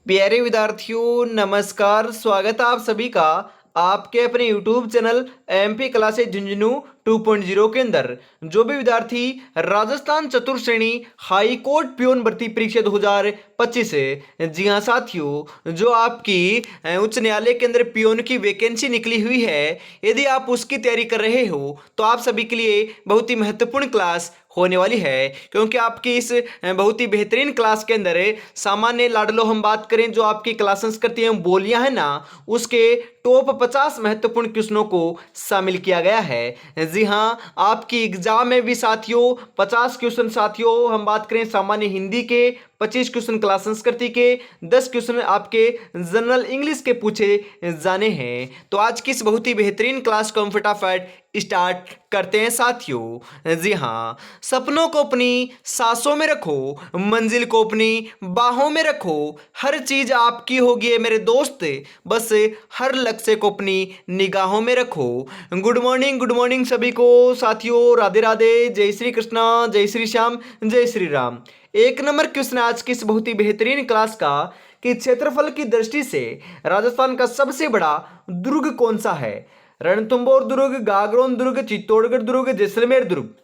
प्यारे विद्यार्थियों नमस्कार। स्वागत है आप सभी का आपके अपने YouTube channel MP classes Jhunjhunu 2.0 के अंदर। जो भी विद्यार्थी राजस्थान चतुर्थ श्रेणी हाई कोर्ट प्यून भर्ती परीक्षा 2025 है, जी हाँ साथियों, जो आपकी उच्च न्यायालय के अंदर प्यून की वैकेंसी निकली हुई है, यदि आप उसकी तैयारी कर रहे हो तो आप सभी के लिए बहुत ही महत्वपूर्ण क्लास होने वाली है। क्योंकि आपकी इस बहुत ही बेहतरीन क्लास के अंदर सामान्य लाडलो हम बात करें, जो आपकी क्लास संस्कृति एवं बोलियां है ना, उसके टॉप 50 महत्वपूर्ण क्वेश्चनों को शामिल किया गया है। जी हाँ, आपकी एग्जाम में भी साथियों 50 क्वेश्चन साथियों हम बात करें सामान्य हिंदी के, 25 क्वेश्चन क्लास संस्कृति के, 10 क्वेश्चन आपके जनरल इंग्लिश के पूछे जाने हैं। तो आज की इस बहुत ही बेहतरीन क्लास को हम फटाफट स्टार्ट करते हैं साथियों। जी हाँ, सपनों को अपनी सांसों में रखो, मंजिल को अपनी बाहों में रखो, हर चीज आपकी होगी है मेरे दोस्त, बस हर लक्ष्य को अपनी निगाहों में रखो। गुड मॉर्निंग सभी को साथियों, राधे राधे, जय श्री कृष्णा, जय श्री श्याम, जय श्री राम। एक नंबर क्वेश्चन आज की इस बहुत ही बेहतरीन क्लास का कि क्षेत्रफल की दृष्टि से राजस्थान का सबसे बड़ा दुर्ग कौन सा है? रणथंभौर दुर्ग, गागरोन दुर्ग, चित्तौड़गढ़ दुर्ग, जैसलमेर दुर्ग।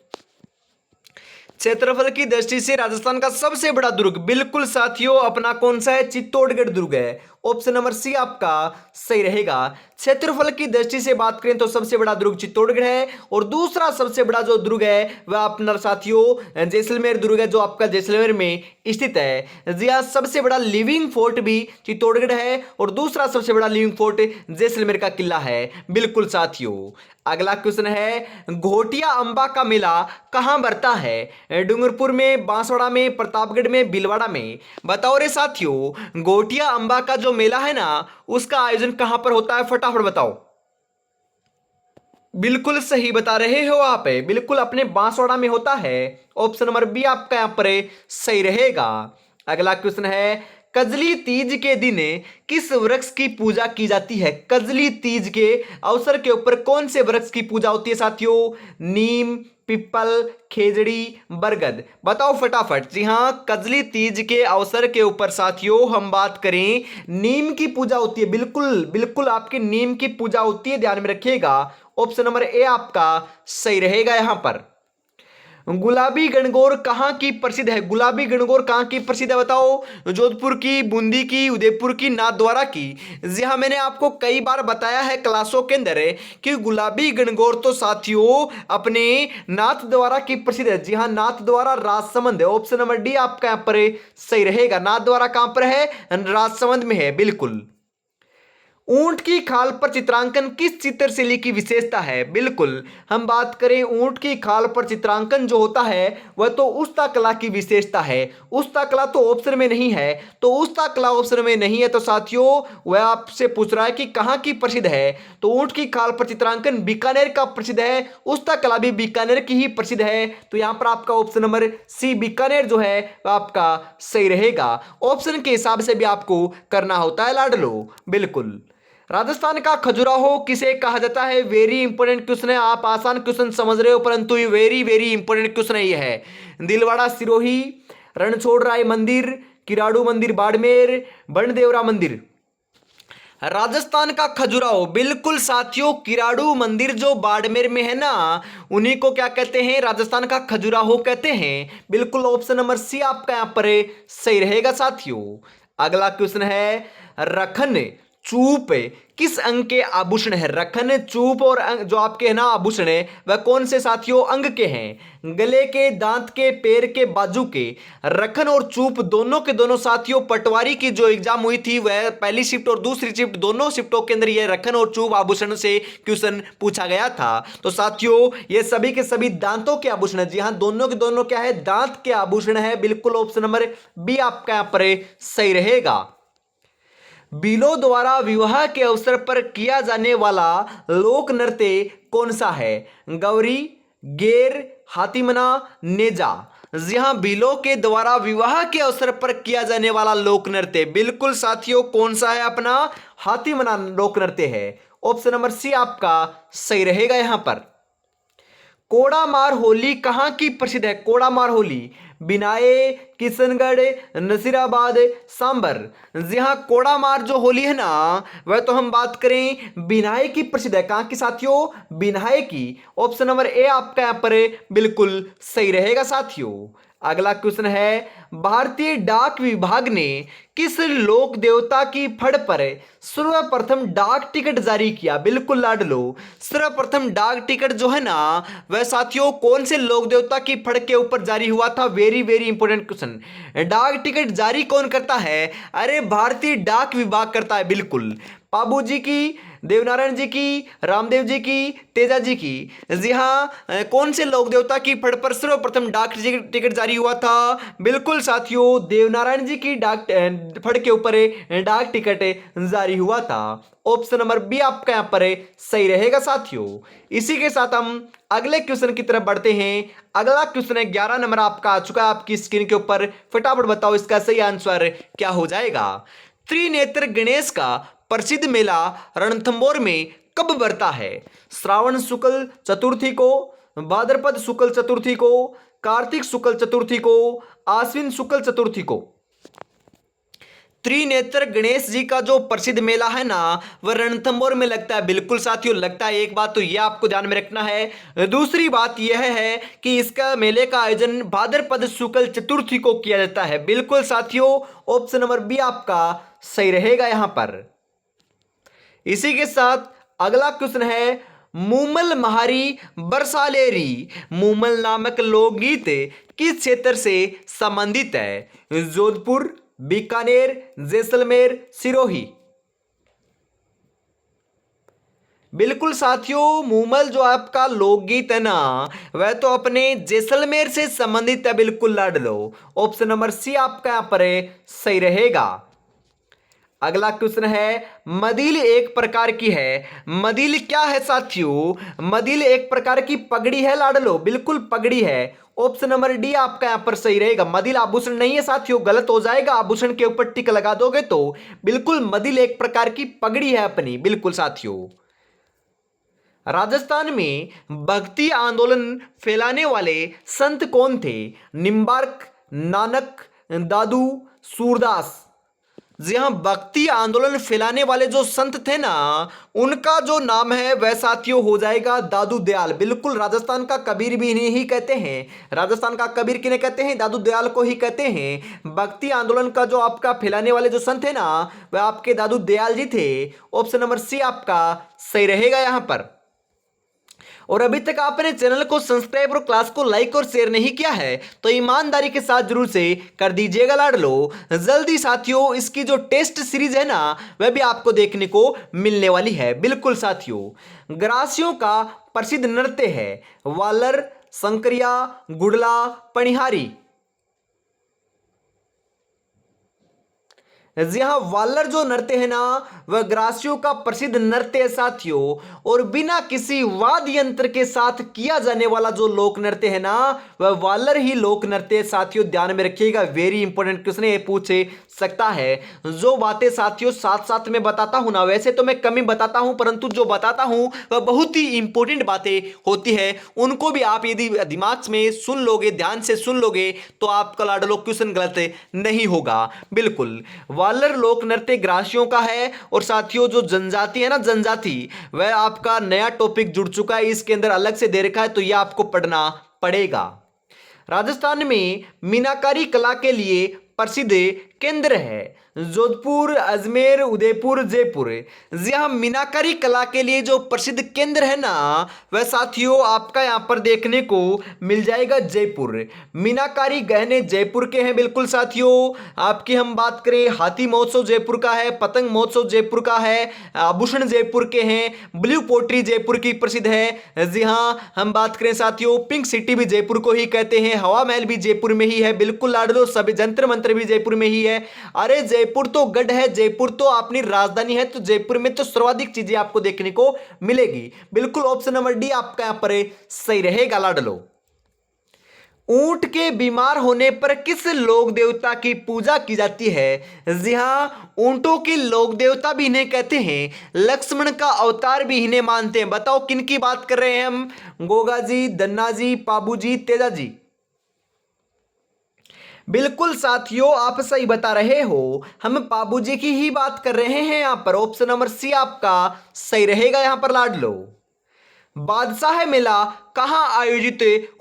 क्षेत्रफल की दृष्टि से राजस्थान का सबसे बड़ा दुर्ग बिल्कुल साथियों अपना कौन सा है? चित्तौड़गढ़ दुर्ग है। ऑप्शन नंबर सी आपका सही रहेगा। क्षेत्रफल की दृष्टि से बात करें तो सबसे बड़ा दुर्ग चित्तौड़गढ़ है, और दूसरा सबसे बड़ा जो दुर्ग है वह अपना साथियों जैसलमेर दुर्ग है, जो आपका जैसलमेर में स्थित है। जी हाँ, सबसे बड़ा लिविंग फोर्ट भी चित्तौड़गढ़ है, और दूसरा सबसे बड़ा लिविंग फोर्ट जैसलमेर का किला है। बिल्कुल साथियों। अगला क्वेश्चन है, घोटिया अंबा का मेला कहां भरता है? डूंगरपुर में, बांसवाड़ा में, प्रतापगढ़ में, भीलवाड़ा में। बताओ रे साथियों, घोटिया अंबा का जो मेला है ना, उसका आयोजन कहां पर होता है? फटाफट बताओ। बिल्कुल सही बता रहे हो आप, बिल्कुल अपने बांसवाड़ा में होता है। ऑप्शन नंबर बी आपका यहां पर सही रहेगा। अगला क्वेश्चन है, कजली तीज के दिन किस वृक्ष की पूजा की जाती है? कजली तीज के अवसर के ऊपर कौन से वृक्ष की पूजा होती है साथियों? नीम, पिपल, खेजड़ी, बरगद। बताओ फटाफट। जी हाँ, कजली तीज के अवसर के ऊपर साथियों हम बात करें नीम की पूजा होती है। बिल्कुल बिल्कुल आपकी नीम की पूजा होती है, ध्यान में रखिएगा। ऑप्शन नंबर ए आपका सही रहेगा यहां पर। गुलाबी गणगौर कहाँ की प्रसिद्ध है? गुलाबी गणगौर कहाँ की प्रसिद्ध है बताओ? जोधपुर की, बूंदी की, उदयपुर की, नाथद्वारा की। जी हाँ, मैंने आपको कई बार बताया है क्लासों के अंदर कि गुलाबी गणगौर तो साथियों अपने नाथद्वारा की प्रसिद्ध है। जी हाँ, नाथद्वारा राजसमंद है। ऑप्शन नंबर डी आपका यहाँ पर सही रहेगा। नाथद्वारा कहां पर है? राजसमंद में है। बिल्कुल। ऊंट की खाल पर चित्रांकन किस चित्रशैली की विशेषता है? बिल्कुल, हम बात करें ऊंट की खाल पर चित्रांकन जो होता है वह तो उस्ता कला की विशेषता है। उस्ता कला तो ऑप्शन में नहीं है, तो उस्ता कला ऑप्शन में नहीं है, तो साथियों वह आपसे पूछ रहा है कि कहां की प्रसिद्ध है। तो ऊंट की खाल पर चित्रांकन बीकानेर का प्रसिद्ध है, उस्ता कला भी बीकानेर की ही प्रसिद्ध है। तो यहां पर आपका ऑप्शन नंबर सी बीकानेर जो है वह आपका सही रहेगा। ऑप्शन के हिसाब से भी आपको करना होता है लाडलो। बिल्कुल। राजस्थान का खजुराहो किसे कहा जाता है? वेरी इंपॉर्टेंट क्वेश्चन है। आप आसान क्वेश्चन समझ रहे हो, परंतु ये वेरी वेरी इंपॉर्टेंट क्वेश्चन है। ये है दिलवाड़ा सिरोही, रणछोड़राय मंदिर, किराड़ू मंदिर बाड़मेर, बनदेवरा मंदिर। राजस्थान का खजुराहो बिल्कुल साथियों किराड़ू मंदिर जो बाड़मेर में है ना, उन्हीं को क्या कहते हैं? राजस्थान का खजुराहो कहते हैं। बिल्कुल ऑप्शन नंबर सी आपका यहां पर सही रहेगा साथियों। अगला क्वेश्चन है, रखन चूप किस अंग के आभूषण है? रखन, चूप और अंग जो आपके है ना आभूषण है वह कौन से साथियों अंग के हैं? गले के, दांत के, पैर के, बाजू के। रखन और चूप दोनों के दोनों साथियों पटवारी की जो एग्जाम हुई थी वह पहली शिफ्ट और दूसरी शिफ्ट दोनों शिफ्टों के अंदर यह रखन और चूप आभूषण से क्वेश्चन पूछा गया था। तो साथियों ये सभी के सभी दांतों के आभूषण है। जी हाँ, दोनों के दोनों क्या है? दांत के आभूषण है। बिल्कुल ऑप्शन नंबर बी आपका यहां पर सही रहेगा। बिलों द्वारा विवाह के अवसर पर किया जाने वाला लोक नृत्य कौन सा है? गौरी, गेर, हाथीमना, नेजा। जी हां, बिलों के द्वारा विवाह के अवसर पर किया जाने वाला लोक नृत्य बिल्कुल साथियों कौन सा है? अपना हाथीमना लोक नृत्य है। ऑप्शन नंबर सी आपका सही रहेगा यहां पर। कोड़ामार होली कहाँ की प्रसिद्ध है? कोड़ामार होली बिनाए, किशनगढ़, नसीराबाद, सांबर। जी हाँ, कोड़ामार जो होली है ना, वह तो हम बात करें बिनाए की प्रसिद्ध है। कहाँ की साथियों? बिनाए की। ऑप्शन नंबर ए आपका यहाँ पर बिल्कुल सही रहेगा साथियों। अगला क्वेश्चन है, भारतीय डाक विभाग ने किस लोक देवता की फड़ पर सर्वप्रथम डाक टिकट जारी किया? बिल्कुल लाड लो, सर्वप्रथम डाक टिकट जो है ना, वह साथियों कौन से लोक देवता की फड़ के ऊपर जारी हुआ था? Very very important question. डाक टिकट जारी कौन करता है? अरे भारतीय डाक विभाग करता है। बिल्कुल, पाबू जी की, देवनारायण जी की, रामदेव जी की, तेजा जी की। जी हाँ, कौन से लोक देवता की फड़ पर सर्वप्रथम डाक टिकट जारी हुआ था? बिल्कुल साथियों, देवनारायण जी की डाक फड़ के ऊपर डाक टिकट जारी हुआ था। ऑप्शन नंबर बी आपका यहां पर सही रहेगा साथियों। इसी के साथ हम अगले क्वेश्चन की तरफ बढ़ते हैं। अगला क्वेश्चन है 11 नंबर आपका आ चुका है आपकी स्क्रीन के ऊपर। फटाफट बताओ इसका सही आंसर क्या हो जाएगा। त्रिनेत्र गणेश का प्रसिद्ध मेला रणथंभौर में कब बढ़ता है? श्रावण शुक्ल चतुर्थी को, भाद्रपद शुक्ल चतुर्थी को, कार्तिक शुक्ल चतुर्थी को, आश्विन शुक्ल चतुर्थी को। त्रिनेत्र गणेश जी का जो प्रसिद्ध मेला है ना, वह रणथंभौर में लगता है। बिल्कुल साथियों लगता है। एक बात तो यह आपको ध्यान में रखना है। दूसरी बात यह है कि इसका मेले का आयोजन भाद्रपद शुक्ल चतुर्थी को किया जाता है। बिल्कुल साथियों, ऑप्शन नंबर बी आपका सही रहेगा यहां पर। इसी के साथ अगला क्वेश्चन है, मूमल महारी बरसालेरी मूमल नामक लोकगीत किस क्षेत्र से संबंधित है? जोधपुर, बीकानेर, जैसलमेर, सिरोही। बिल्कुल साथियों, मूमल जो आपका लोकगीत है ना, वह तो अपने जैसलमेर से संबंधित है। बिल्कुल लाड लो, ऑप्शन नंबर सी आपका यहां पर सही रहेगा। अगला क्वेश्चन है, मदिल एक प्रकार की है। मदिल क्या है साथियों? मदिल एक प्रकार की पगड़ी है लाडलो। बिल्कुल पगड़ी है। ऑप्शन नंबर डी आपका यहां पर सही रहेगा। मदिल आभूषण नहीं है साथियों, गलत हो जाएगा। आभूषण के ऊपर टिक लगा दोगे तो। बिल्कुल मदिल एक प्रकार की पगड़ी है अपनी। बिल्कुल साथियों। राजस्थान में भक्ति आंदोलन फैलाने वाले संत कौन थे? निम्बार्क, नानक, दादू, सूरदास। जी हाँ, भक्ति आंदोलन फैलाने वाले जो संत थे ना, उनका जो नाम है वह साथियों हो जाएगा दादू दयाल। बिल्कुल, राजस्थान का कबीर भी इन्हें ही कहते हैं। राजस्थान का कबीर किन्हें कहते हैं? दादू दयाल को ही कहते हैं। भक्ति आंदोलन का जो आपका फैलाने वाले जो संत है ना, वह आपके दादू दयाल जी थे। ऑप्शन नंबर सी आपका सही रहेगा यहां पर। और अभी तक आपने चैनल को सब्सक्राइब और क्लास को लाइक और शेयर नहीं किया है तो ईमानदारी के साथ जरूर से कर दीजिएगा लाडलो। जल्दी साथियों इसकी जो टेस्ट सीरीज है ना, वह भी आपको देखने को मिलने वाली है। बिल्कुल साथियों, ग्रासियों का प्रसिद्ध नृत्य है वालर, संकरिया, गुड़ला, पनिहारी। जी हाँ, वालर जो नृत्य है ना, वह ग्रासियों का प्रसिद्ध नृत्य है साथियों। और बिना किसी वाद्य यंत्र के साथ किया जाने वाला जो लोक नृत्य है ना, वह वालर ही लोक नृत्य है साथियों। ध्यान में रखिएगा, वेरी इंपॉर्टेंट क्वेश्चन ये पूछे सकता है। जो बातें साथियों साथ साथ में बताता हूं ना, वैसे तो मैं कम ही बताता हूं, परंतु जो बताता हूं वह बहुत ही इंपॉर्टेंट बातें होती है। उनको भी आप यदि दिमाग में सुन लोगे, ध्यान से सुन लोगे, तो आपका लाडलो क्वेश्चन गलत नहीं होगा। बिल्कुल, वालर लोक नृत्य ग्रासियों का है। और साथियों जो जनजाति है ना, जनजाति, वह आपका नया टॉपिक जुड़ चुका है, इसके अंदर अलग से दे रखा है, तो यह आपको पढ़ना पड़ेगा। राजस्थान में मीनाकारी कला के लिए प्रसिद्ध केंद्र है जोधपुर, अजमेर, उदयपुर, जयपुर। जी हाँ, मीनाकारी कला के लिए जो प्रसिद्ध केंद्र है ना, वह साथियों आपका यहां पर देखने को मिल जाएगा जयपुर। मीनाकारी गहने जयपुर के हैं। बिल्कुल साथियों, आपकी हम बात करें, हाथी महोत्सव जयपुर का है, पतंग महोत्सव जयपुर का है, आभूषण जयपुर के हैं, ब्लू पोट्री जयपुर की प्रसिद्ध है। जी हाँ, हम बात करें साथियों, पिंक सिटी भी जयपुर को ही कहते हैं, हवा महल भी जयपुर में ही है। बिल्कुल लाडलो, सभी जंतर मंत्र भी जयपुर में ही है। अरे जयपुर तो गढ़ है, जयपुर तो अपनी राजधानी है, तो जयपुर में तो सर्वाधिक चीजें आपको देखने को मिलेगी। बिल्कुल, ऑप्शन नंबर डी आपका यहां पर सही रहेगा लाडलो। ऊंट के बीमार होने पर किस लोक देवता की पूजा की जाती है? जी हाँ, ऊंटों के लोक देवता भी इन्हें कहते हैं, लक्ष्मण का अवतार भी इन्हें मानते हैं। बताओ किन की बात कर रहे हैं हम? गोगा जी, दन्ना जी, पाबू जी, तेजा जी। बिल्कुल साथियों, आप सही बता रहे हो, हम पाबू जी की ही बात कर रहे हैं। यहां पर ऑप्शन नंबर सी आपका सही रहेगा। यहां पर लाडलो बादशाह मेला कहाँ आयोजित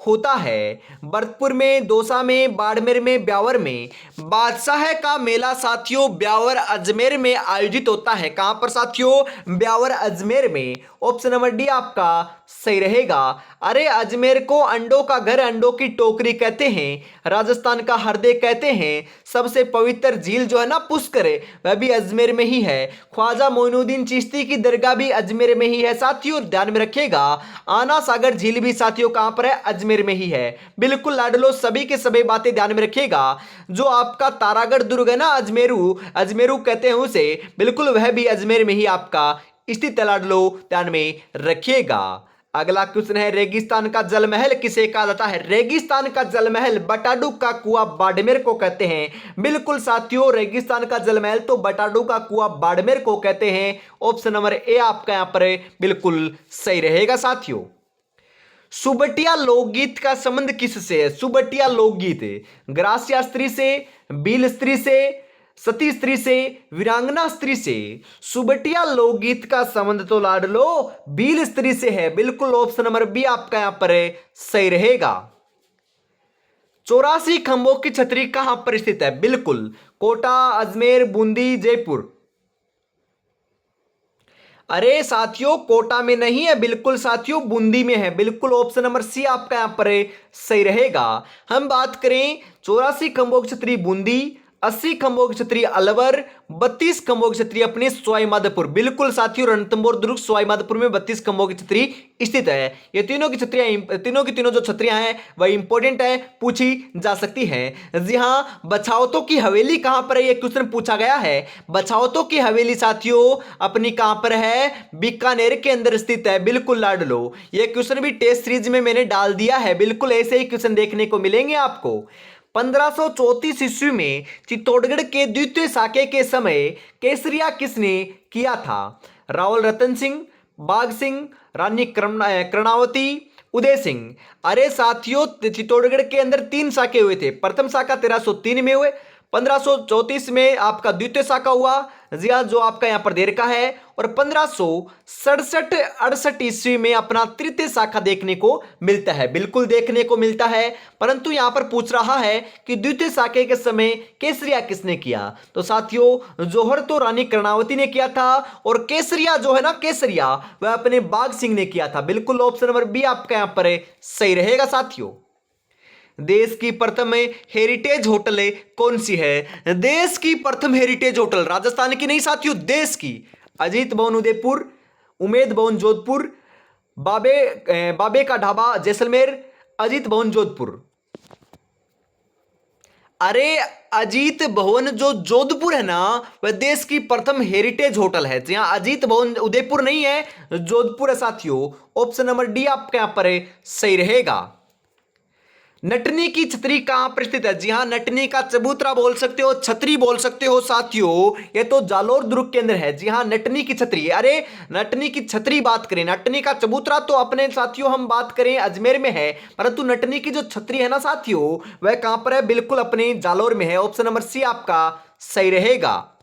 होता है? भरतपुर में, दौसा में, बाड़मेर में, ब्यावर में। बादशाह का मेला साथियों ब्यावर अजमेर में आयोजित होता है। कहां पर साथियों? ब्यावर अजमेर में। ऑप्शन नंबर डी आपका सही रहेगा। अरे अजमेर को अंडों का घर, अंडों की टोकरी कहते हैं। राजस्थान का हृदय कहते हैं। सबसे पवित्र झील जो है ना पुष्कर, वह भी अजमेर में ही है। ख्वाजा मोइनुद्दीन चिश्ती की दरगाह भी अजमेर में ही है साथियों, ध्यान में रखिएगा। आना सागर झील भी साथियों कहां पर है? अजमेर में ही है। बिल्कुल लाडलो, सभी के सभी बातें ध्यान में रखिएगा। जो आपका तारागढ़ दुर्ग है ना, अजमेरू, अजमेरू कहते हैं उसे, बिल्कुल वह भी अजमेर में ही आपका स्थित है लाडलो, ध्यान में रखिएगा। अगला क्वेश्चन है, रेगिस्तान का जलमहल किसे कहा जाता है? रेगिस्तान का जलमहल बटाडू का कुआं बाड़मेर को कहते हैं। बिल्कुल साथियों, रेगिस्तान का जलमहल तो बटाडू का कुआं बाड़मेर को कहते हैं। ऑप्शन नंबर ए आपका यहां पर बिल्कुल सही रहेगा साथियों। सुबटिया लोकगीत का संबंध किससे है? सुबटिया लोकगीत ग्रास्या स्त्री से, बील स्त्री से, सती स्त्री से, वीरांगना स्त्री से। सुबटिया लोकगीत का संबंध तो लाडलो बील स्त्री से है। बिल्कुल ऑप्शन नंबर बी आपका यहां पर सही रहेगा। 84 खंभों की छतरी कहां पर स्थित है? बिल्कुल कोटा, अजमेर, बूंदी, जयपुर। अरे साथियों, कोटा में नहीं है, बिल्कुल साथियों बूंदी में है। बिल्कुल ऑप्शन नंबर सी आपका यहां पर सही रहेगा। हम बात करें 84 खंभों की छतरी बूंदी, 80 खंभों की छतरी अलवर, 32 खंभों की छतरी अपने सवाई माधोपुर। बिल्कुल साथियों, रणथंभौर दुर्ग सवाई माधोपुर में 32 खंभों की छतरी स्थित है। ये तीनों की छतरियां, तीनों की तीनों जो छतरियां हैं वह इंपॉर्टेंट है, पूछी जा सकती हैं। जी हाँ, बछावतों की हवेली कहां पर है? ये क्वेश्चन पूछा गया है। बछावतों की हवेली साथियों अपनी कहां पर है? बीकानेर के अंदर स्थित है। बिल्कुल लाडलो, ये क्वेश्चन भी टेस्ट सीरीज में मैंने डाल दिया है। बिल्कुल ऐसे ही क्वेश्चन देखने को मिलेंगे आपको। 1534 ईस्वी में चित्तौड़गढ़ के द्वितीय साके के समय केसरिया किसने किया था? रावल रतन सिंह, बाघ सिंह, रानी कर्णावती, उदय सिंह। अरे साथियों, चित्तौड़गढ़ के अंदर 3 साके हुए थे। प्रथम साका 1303 में हुए, 1534 में आपका द्वितीय साका हुआ, जिया जो आपका यहां पर देर का है, और 1567-68 ईस्वी में अपना तृतीय शाखा देखने को मिलता है। बिल्कुल देखने को मिलता है, परंतु यहां पर पूछ रहा है कि द्वितीय शाखे के समय केसरिया किसने किया? तो साथियों जोहर तो रानी कर्णावती ने किया था, और केसरिया जो है ना, केसरिया वह अपने बाघ सिंह ने किया था। बिल्कुल ऑप्शन नंबर बी आपका यहां पर सही रहेगा साथियों। देश की प्रथम हेरिटेज होटल कौन सी है? देश की प्रथम हेरिटेज होटल राजस्थान की नहीं साथियों, देश की। अजीत भवन उदयपुर, उमेद भवन जोधपुर, बाबे का ढाबा जैसलमेर, अजीत भवन जोधपुर। अरे अजीत भवन जो जोधपुर है ना, वह देश की प्रथम हेरिटेज होटल है। जी हाँ, अजीत भवन उदयपुर नहीं है, जोधपुर है साथियों। ऑप्शन नंबर डी आपके यहां पर सही रहेगा। नटनी की छतरी कहां पर स्थित है? जी हां, नटनी का चबूतरा बोल सकते हो, छतरी बोल सकते हो साथियों, ये तो जालोर दुर्ग के अंदर है। जी हां, नटनी की छतरी। अरे नटनी की छतरी बात करें, नटनी का चबूतरा तो अपने साथियों हम बात करें अजमेर में है, परंतु नटनी की जो छतरी है ना साथियों, वह कहां पर है? बिल्कुल अपने जालोर में है। ऑप्शन नंबर सी आपका सही रहेगा।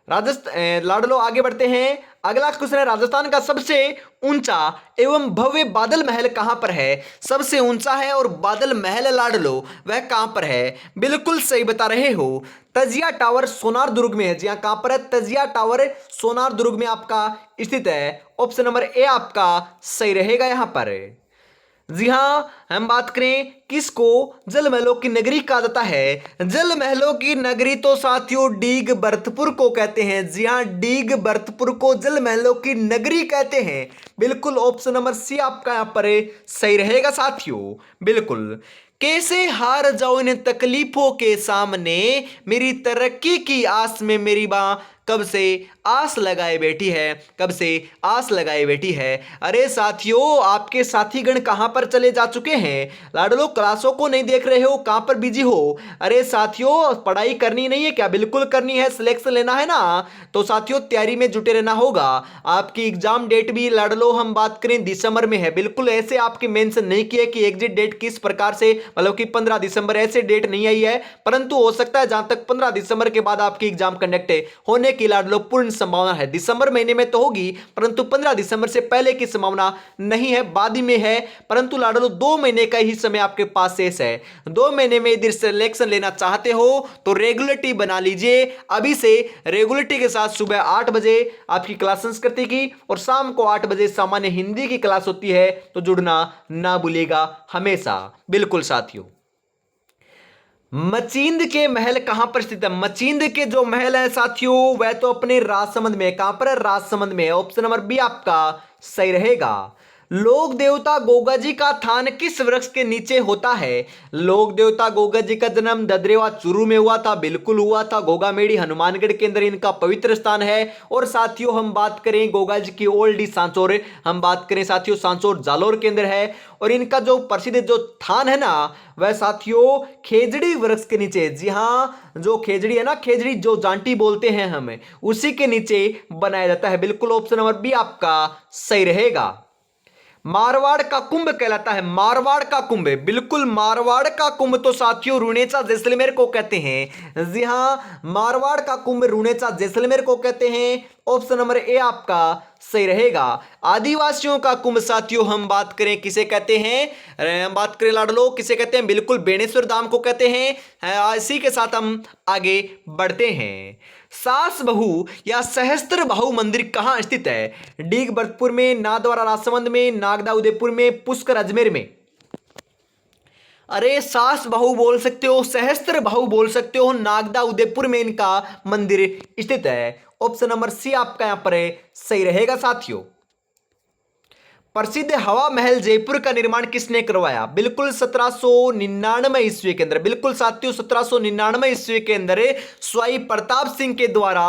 राजस्थान लाडलो आगे बढ़ते हैं। अगला क्वेश्चन है, राजस्थान का सबसे ऊंचा एवं भव्य बादल महल कहां पर है? सबसे ऊंचा है और बादल महल लाडलो वह कहां पर है? बिल्कुल सही बता रहे हो, तजिया टावर सोनार दुर्ग में है। जी हां, कहां पर है? तजिया टावर सोनार दुर्ग में आपका स्थित है। ऑप्शन नंबर ए आपका सही रहेगा यहां पर। जी हां, हम बात करें किसको जल महलों की नगरी कहा जाता है? जल महलों की नगरी तो साथियों डीग भरतपुर को कहते हैं। जी हां, डीग भरतपुर को जल महलों की नगरी कहते हैं। बिल्कुल ऑप्शन नंबर सी आपका यहां पर सही रहेगा साथियों। बिल्कुल, कैसे हार जाओ इन तकलीफों के सामने, मेरी तरक्की की आस में मेरी मां कब से आस लगाए बैठी है, कब से आस लगाए बैठी है। अरे साथियों, आपके साथीगण कहां पर चले जा चुके हैं? लाडलो, क्लासों को नहीं देख रहे हो, कहां पर बिजी हो? अरे साथियों, पढ़ाई करनी नहीं है क्या? बिल्कुल करनी है, सिलेक्शन लेना है ना, तो साथियों तैयारी में जुटे रहना होगा। आपकी एग्जाम डेट भी लाडलो हम बात करें दिसंबर में है। बिल्कुल ऐसे आपके मेंशन नहीं किए कि एग्जिट डेट किस प्रकार से, मतलब कि 15 दिसंबर, ऐसे डेट नहीं आई है, परंतु हो सकता है जहां तक 15 दिसंबर के बाद आपकी एग्जाम कंडक्ट होने की लाडलो पूर्ण संभावना है। दिसंबर महीने में तो होगी, परंतु 15 दिसंबर से पहले की संभावना नहीं है, बाद में है। परंतु लाडलो 2 महीने का ही समय आपके पास शेष है। 2 महीने में यदि सिलेक्शन लेना चाहते हो तो रेगुलरिटी बना लीजिए अभी से। रेगुलरिटी के साथ सुबह 8 बजे आपकी क्लास संस्कृति की और शाम को 8 बजे सामान्य हिंदी की क्लास होती है, तो जुड़ना ना भूलिएगा हमेशा। बिल्कुल साथियों, मचिंद के महल कहां पर स्थित है? मचिंद के जो महल है साथियों, वह तो अपने राजसमंद में। कहां पर है? राजसमंद में। ऑप्शन नंबर बी आपका सही रहेगा। लोक देवता गोगा जी का थान किस वृक्ष के नीचे होता है? लोक देवता गोगा जी का जन्म ददरेवा चूरू में हुआ था, बिल्कुल हुआ था। गोगा मेड़ी हनुमानगढ़ के अंदर इनका पवित्र स्थान है। और साथियों हम बात करें गोगा जी की ओल्ड सांचौर, हम बात करें साथियों सांचौर जालोर के अंदर है। और इनका जो प्रसिद्ध जो थान है ना, वह साथियों खेजड़ी वृक्ष के नीचे। जी हाँ, जो खेजड़ी है ना, खेजड़ी जो जांटी बोलते हैं हमें, उसी के नीचे बनाया जाता है। बिल्कुल ऑप्शन नंबर बी आपका सही रहेगा। मारवाड़ का कुंभ कहलाता है। मारवाड़ का कुंभ, बिल्कुल मारवाड़ का कुंभ तो साथियों रुणेचा जैसलमेर को कहते हैं। जी हां, मारवाड़ का कुंभ रुणेचा जैसलमेर को कहते हैं। ऑप्शन नंबर ए आपका सही रहेगा। आदिवासियों का कुंभ साथियों हम बात करें किसे कहते हैं? हम बात करें लाडलो, किसे कहते हैं? बिल्कुल बेणेश्वर धाम को कहते हैं। इसी के साथ हम आगे बढ़ते हैं। सास बहू या सहस्त्र बाहु मंदिर कहां स्थित है? डीग भरतपुर में, नाथद्वारा राजसमंद में, नागदा उदयपुर में, पुष्कर अजमेर में। अरे सास बहू बोल सकते हो, सहस्त्र बाहु बोल सकते हो, नागदा उदयपुर में इनका मंदिर स्थित है। ऑप्शन नंबर सी आपका यहां पर सही रहेगा साथियों। प्रसिद्ध हवा महल जयपुर का निर्माण किसने करवाया? बिल्कुल 1799 ईस्वी के अंदर। बिल्कुल साथियों 1799 ईस्वी के अंदर स्वाई प्रताप सिंह के द्वारा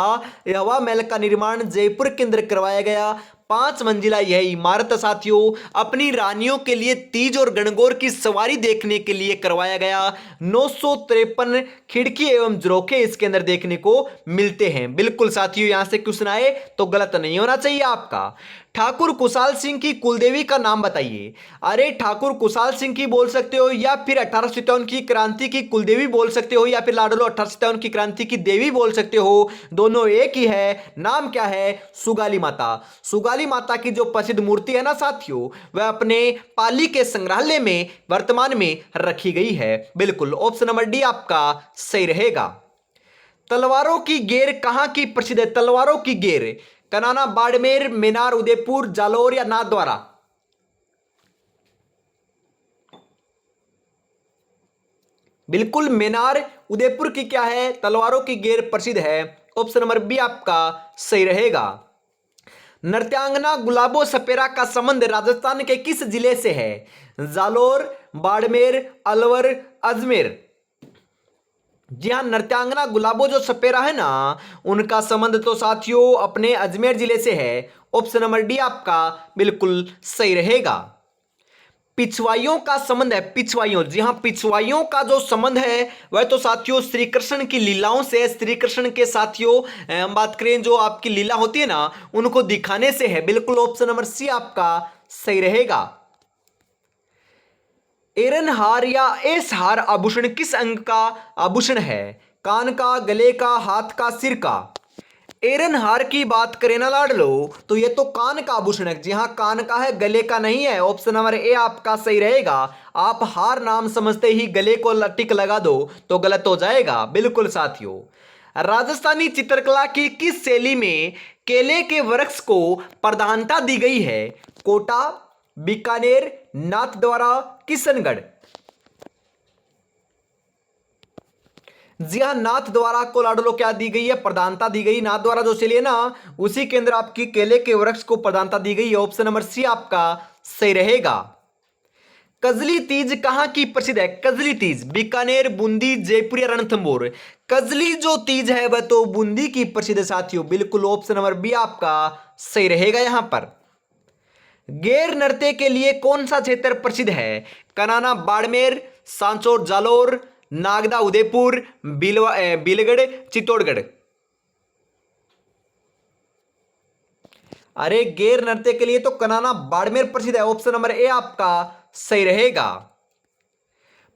हवा महल का निर्माण जयपुर के अंदर करवाया गया। 5 मंजिला यह इमारत साथियों अपनी रानियों के लिए तीज और गणगौर की सवारी देखने के लिए करवाया गया। 953 खिड़की एवं झरोखे इसके अंदर देखने को मिलते हैं। बिल्कुल साथियों, यहां से क्वेश्चन आए तो गलत नहीं होना चाहिए आपका। ठाकुर कुशाल सिंह की कुलदेवी का नाम बताइए। अरे ठाकुर कुशाल सिंह की बोल सकते हो, या फिर 1857 की क्रांति की कुलदेवी बोल सकते हो, या फिर लाडलो 1857 की क्रांति की देवी बोल सकते हो। दोनों एक ही है। नाम क्या है? सुगाली माता। सुगाली माता की जो प्रसिद्ध मूर्ति है ना साथियों, वह अपने पाली के संग्रहालय में वर्तमान में रखी गई है। बिल्कुल ऑप्शन नंबर डी आपका सही रहेगा। तलवारों की गेर कहां की प्रसिद्ध है? तलवारों की गेर कनाना, बाड़मेर, मेनार, उदयपुर, जालोर या नाथद्वारा। बिल्कुल मेनार उदयपुर की क्या है? तलवारों की गेर प्रसिद्ध है। ऑप्शन नंबर बी आपका सही रहेगा। नृत्यांगना गुलाबो सपेरा का संबंध राजस्थान के किस जिले से है? जालोर, बाड़मेर, अलवर, अजमेर। जी हाँ, नृत्यांगना गुलाबो जो सपेरा है ना, उनका संबंध तो साथियों अपने अजमेर जिले से है। ऑप्शन नंबर डी आपका बिल्कुल सही रहेगा। पिछवाइयों का संबंध है। पिछवाइयों, जी हाँ, पिछवाइयों का जो संबंध है वह तो साथियों श्री कृष्ण की लीलाओं से। श्री कृष्ण के साथियों हम बात करें जो आपकी लीला होती है ना, उनको दिखाने से है। बिल्कुल ऑप्शन नंबर सी आपका सही रहेगा। एरन हार या एस हार आभूषण किस अंग का आभूषण है? कान का, गले का, हाथ का, सिर का। एरन हार की बात करें ना लाडलो, तो ये तो कान का आभूषण है। जी हाँ, कान का है, गले का नहीं है। ऑप्शन नंबर ए आपका सही रहेगा। आप हार नाम समझते ही गले को टिक लगा दो तो गलत हो जाएगा। बिल्कुल साथियों, राजस्थानी चित्रकला की किस शैली में केले के वृक्ष को प्रधानता दी गई है? कोटा, बीकानेर, नाथद्वारा, किशनगढ़। जी हाँ, नाथद्वारा को लाडलो क्या दी गई है? प्रधानता दी गई। नाथद्वारा जो शैली है ना, उसी के अंदर आपकी केले के वृक्ष को प्रधानता दी गई है। ऑप्शन नंबर सी आपका सही रहेगा। कजली तीज कहाँ की प्रसिद्ध है? कजली तीज बीकानेर, बूंदी, जयपुर या रणथंभौर? कजली जो तीज है वह तो बूंदी की प्रसिद्ध है साथियों, बिल्कुल ऑप्शन नंबर बी आपका सही रहेगा यहां पर। गैर नृत्य के लिए कौन सा क्षेत्र प्रसिद्ध है? कनाना बाड़मेर, सांचौर जालोर, नागदा उदयपुर, बिलगढ़ चित्तौड़गढ़? अरे गैर नृत्य के लिए तो कनाना बाड़मेर प्रसिद्ध है, ऑप्शन नंबर ए आपका सही रहेगा।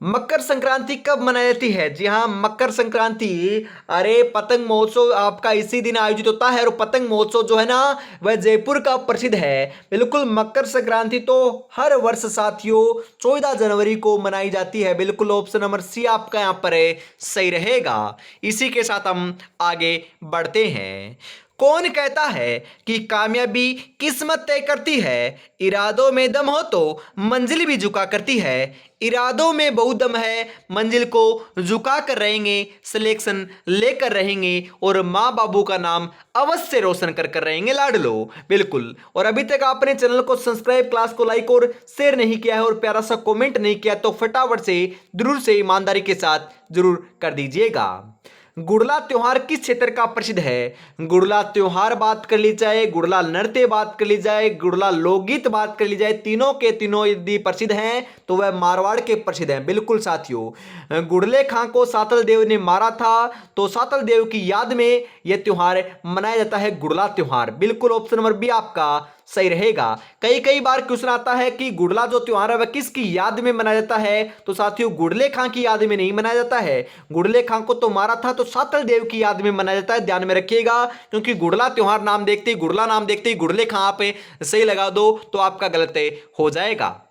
मकर संक्रांति कब मनाई जाती है? जी हाँ, मकर संक्रांति अरे पतंग महोत्सव आपका इसी दिन आयोजित होता है, और पतंग महोत्सव जो है ना वह जयपुर का प्रसिद्ध है। बिल्कुल मकर संक्रांति तो हर वर्ष साथियों 14 जनवरी को मनाई जाती है, बिल्कुल ऑप्शन नंबर सी आपका यहाँ पर सही रहेगा। इसी के साथ हम आगे बढ़ते हैं। कौन कहता है कि कामयाबी किस्मत तय करती है? इरादों में दम हो तो मंजिल भी झुका करती है। इरादों में बहुत दम है, मंजिल को झुका कर रहेंगे, सिलेक्शन लेकर रहेंगे, और माँ बाबू का नाम अवश्य रोशन कर रहेंगे लाडलो। बिल्कुल, और अभी तक आपने चैनल को सब्सक्राइब, क्लास को लाइक और शेयर नहीं किया है, और प्यारा सा कमेंट नहीं किया, तो फटाफट से जरूर से ईमानदारी के साथ जरूर कर दीजिएगा। गुड़ला त्योहार किस क्षेत्र का प्रसिद्ध है? गुड़ला त्योहार बात कर ली जाए, गुड़ला नृत्य बात कर ली जाए, गुड़ला लोकगीत बात कर ली जाए, तीनों के तीनों यदि प्रसिद्ध हैं तो वह मारवाड़ के प्रसिद्ध हैं। बिल्कुल साथियों, गुड़ले खां को सातल देव ने मारा था, तो सातल देव की याद में यह त्योहार मनाया जाता है, गुड़ला त्योहार। बिल्कुल ऑप्शन नंबर बी आपका सही रहेगा। कई बार क्वेश्चन आता है कि गुड़ला जो त्योहार है वह किसकी याद में मनाया जाता है? तो साथियों गुड़ले खां की याद में नहीं मनाया जाता है, गुड़ले खां को तो मारा था तो सातल देव की याद में मनाया जाता है, ध्यान में रखिएगा। क्योंकि गुड़ला त्योहार नाम देखते ही, गुड़ला नाम देखते ही गुड़ले खां आप सही लगा दो तो आपका गलत हो जाएगा।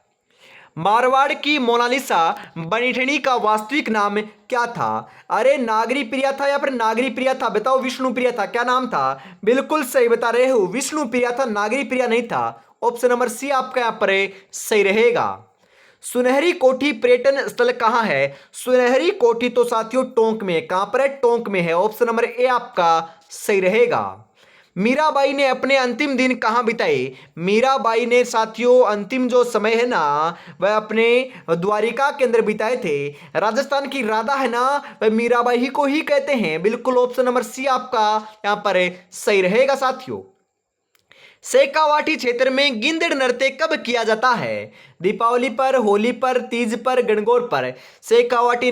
मारवाड़ की मोनालिसा बनीठनी का वास्तविक नाम क्या था? अरे नागरी प्रिया था या फिर नागरी प्रिया था? बताओ, विष्णु प्रिया था, क्या नाम था? बिल्कुल सही बता रहे हो, विष्णु प्रिया था, नागरी प्रिया नहीं था। ऑप्शन नंबर सी आपका यहां पर सही रहेगा। सुनहरी कोठी पर्यटन स्थल कहां है? सुनहरी कोठी तो साथियों टोंक में है। कहां पर है? टोंक में है, ऑप्शन नंबर ए आपका सही रहेगा। मीराबाई ने अपने अंतिम दिन कहां बिताए? मीराबाई ने साथियों अंतिम जो समय है ना वह अपने द्वारिका के अंदर बिताए थे। राजस्थान की राधा है ना, वह मीराबाई ही को ही कहते हैं। बिल्कुल ऑप्शन नंबर सी आपका यहां पर सही रहेगा साथियों। शेखावाटी क्षेत्र में गिंदड़ नृत्य कब किया जाता है? दीपावली पर, होली पर, तीज पर, गणगौर पर? शेखावाटी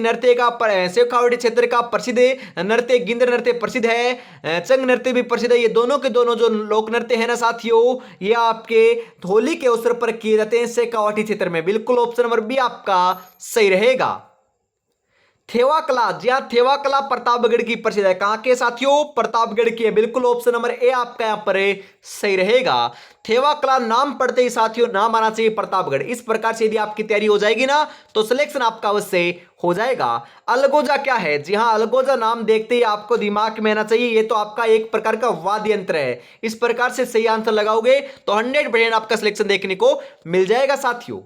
शेखावाटी क्षेत्र का प्रसिद्ध नृत्य गिंदड़ नृत्य प्रसिद्ध है। चंग नृत्य भी प्रसिद्ध है। ये दोनों के दोनों जो लोक नृत्य है ना साथियों, ये आपके होली के अवसर पर किए जाते हैं शेखावाटी क्षेत्र में। बिल्कुल ऑप्शन नंबर बी आपका सही रहेगा। थेवा कला, जी हाँ, थेवा कला प्रतापगढ़ की प्रसिद्ध है। कहां के साथियों? प्रतापगढ़ की है। बिल्कुल ऑप्शन नंबर ए आपका यहां पर सही रहेगा। थेवा कला नाम पढ़ते ही साथियों नाम आना चाहिए प्रतापगढ़। इस प्रकार से यदि आपकी तैयारी हो जाएगी ना तो सिलेक्शन आपका अवश्य हो जाएगा। अलगोजा क्या है? जी हाँ, अलगोजा नाम देखते ही आपको दिमाग में आना चाहिए, ये तो आपका एक प्रकार का वाद्य यंत्र है। इस प्रकार से सही आंसर लगाओगे तो 100% आपका सिलेक्शन देखने को मिल जाएगा साथियों।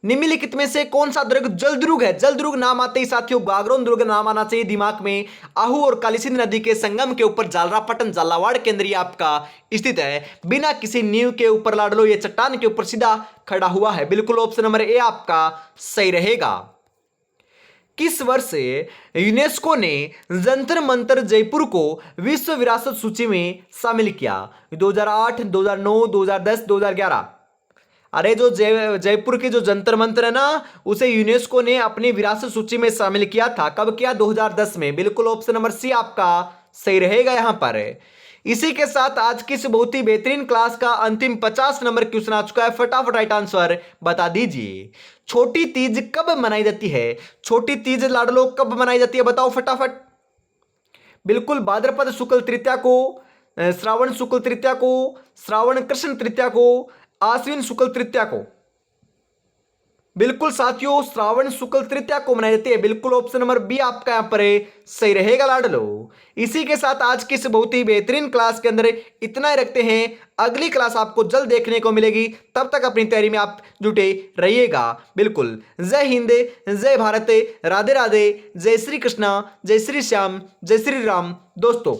निम्नलिखित में से कौन सा दुर्ग जलदुर्ग है? जलदुर्ग नाम आते ही साथियों गागरोन दुर्ग नाम आना चाहिए दिमाग में। आहू और कालीसिंध नदी के संगम के ऊपर जालरापट्टन झालावाड़ के अंदर आपका स्थित है। बिना किसी नींव के ऊपर लाडलो ये चट्टान के ऊपर सीधा खड़ा हुआ है। बिल्कुल ऑप्शन नंबर ए आपका सही रहेगा। किस वर्ष यूनेस्को ने जंतर मंतर जयपुर को विश्व विरासत सूची में शामिल किया? 2008, 2009, 2010, 2011? अरे जो जयपुर के जो जंतर मंतर है ना उसे यूनेस्को ने अपनी विरासत सूची में शामिल किया था। कब किया? 2010 में। बिल्कुल ऑप्शन नंबर सी आपका सही रहेगा यहां पर। इसी के साथ आज की इस बहुत ही बेहतरीन क्लास का अंतिम 50 नंबर क्वेश्चन आ चुका है। फटाफट राइट आंसर बता दीजिए। छोटी तीज कब मनाई जाती है? छोटी तीज लाडलो कब मनाई जाती है? बताओ फटाफट। बिल्कुल भाद्रपद शुक्ल तृतीया को, श्रावण शुक्ल तृतीया को, श्रावण कृष्ण तृतीया को, आश्विन शुक्ल तृतीया को। बिल्कुल साथियों श्रावण शुक्ल तृतीया को मनाई जाती है। बिल्कुल ऑप्शन नंबर बी आपका यहां पर सही रहेगा लाडलो। इसी के साथ आज की इस बहुत ही बेहतरीन क्लास के अंदर इतना ही रखते हैं। अगली क्लास आपको जल्द देखने को मिलेगी, तब तक अपनी तैयारी में आप जुटे रहिएगा। बिल्कुल। जय हिंद, जय भारत, राधे राधे, जय श्री कृष्णा, जय श्री श्याम, जय श्री राम दोस्तों।